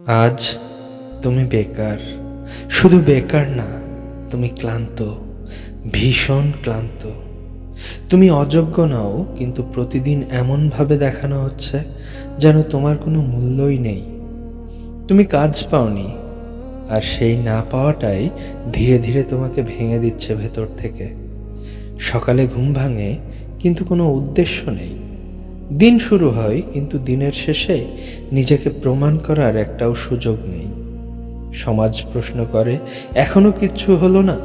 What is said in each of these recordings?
আজ তুমি বেকার, শুধু বেকার না, তুমি ক্লান্ত, ভীষণ ক্লান্ত। তুমি অযোগ্য নাও, কিন্তু প্রতিদিন এমনভাবে দেখানো হচ্ছে যেন তোমার কোনো মূল্যই নেই। তুমি কাজ পাওনি, আর সেই না পাওয়াটাই ধীরে ধীরে তোমাকে ভেঙে দিচ্ছে ভেতর থেকে। সকালে ঘুম ভাঙে, কিন্তু কোনো উদ্দেশ্য নেই। দিন শুরু হয়, কিন্তু দিনের শেষে নিজেকে প্রমাণ করার একটাও সুযোগ নেই। সমাজ প্রশ্ন করে, এখনো কিচ্ছু হলো না।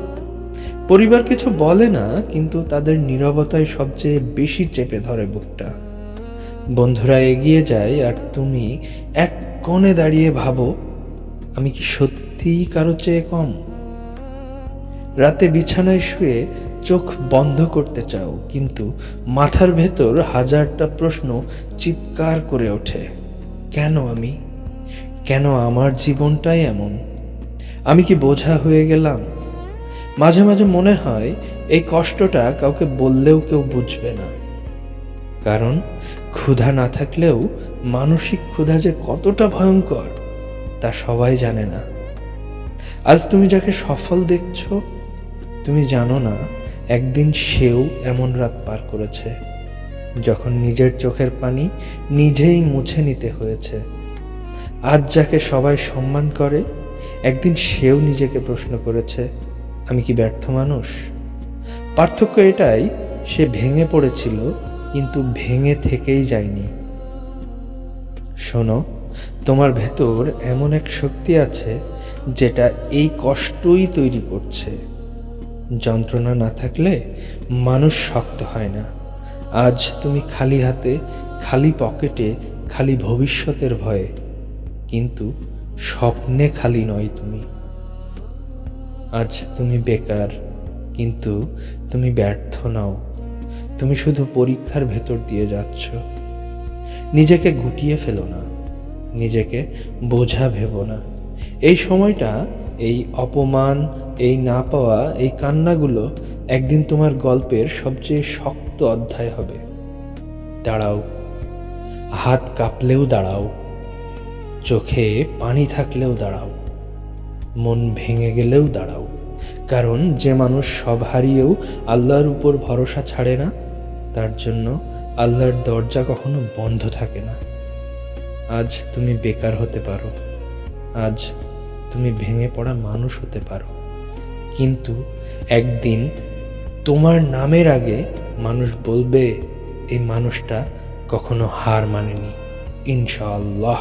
পরিবার কিছু বলে না, কিন্তু তাদের নীরবতাই সবচেয়ে বেশি চেপে ধরে বুকটা। বন্ধুরা এগিয়ে যায়, আর তুমি এক কোণে দাঁড়িয়ে ভাবো, আমি কি সত্যিই কারো চেয়ে কম? রাতে বিছানায় শুয়ে চোখ বন্ধ করতে চাও, কিন্তু মাথার ভেতর হাজারটা প্রশ্ন চিৎকার করে ওঠে। কেন আমি? কেন আমার জীবনটাই এমন? আমি কি বোঝা হয়ে গেলাম? মাঝে মাঝে মনে হয় এই কষ্টটা কাউকে বললেও কেউ বুঝবে না। কারণ ক্ষুধা না থাকলেও মানসিক ক্ষুধা যে কতটা ভয়ঙ্কর তা সবাই জানে না। আজ তুমি যাকে সফল দেখছো, তুমি জানো না একদিন সেও এমন রাত পার করেছে, যখন নিজের চোখের পানি নিজেই মুছে নিতে হয়েছে। আজ যাকে সবাই সম্মান করে, একদিন সেও নিজেকে প্রশ্ন করেছে, আমি কি ব্যর্থ মানুষ? পার্থক্য এটাই, সে ভেঙে পড়েছিল, কিন্তু ভেঙে থেকেই যায়নি। শোনো, তোমার ভেতর এমন এক শক্তি আছে যেটা এই কষ্টই তৈরি করছে। যন্ত্রণা না থাকলে মানুষ শক্ত হয় না। আজ তুমি খালি হাতে, খালি পকেটে, খালি ভবিষ্যতের ভয়ে, কিন্তু স্বপ্নে খালি নয় তুমি। আজ তুমি বেকার, কিন্তু তুমি ব্যর্থ নাও। তুমি শুধু পরীক্ষার ভেতর দিয়ে যাচ্ছ। নিজেকে গুটিয়ে ফেলো না, নিজেকে বোঝা ভেবো না। এই সময়টা, এই অপমান, এই না পাওয়া, এই কান্নাগুলো একদিন তোমার গল্পের সবচেয়ে শক্ত অধ্যায় হবে। দাঁড়াও, হাত কাঁপলেও দাঁড়াও, চোখে পানি থাকলেও দাঁড়াও, মন ভেঙে গেলেও দাঁড়াও। কারণ যে মানুষ সব হারিয়েও আল্লাহর উপর ভরসা ছাড়ে না, তার জন্য আল্লাহর দরজা কখনো বন্ধ থাকে না। আজ তুমি বেকার হতে পারো, আজ তুমি ভেঙে পড়া মানুষ হতে পারো, কিন্তু একদিন তোমার নামের আগে মানুষ বলবে, এই মানুষটা কখনো হার মানেনি। ইনশাআল্লাহ।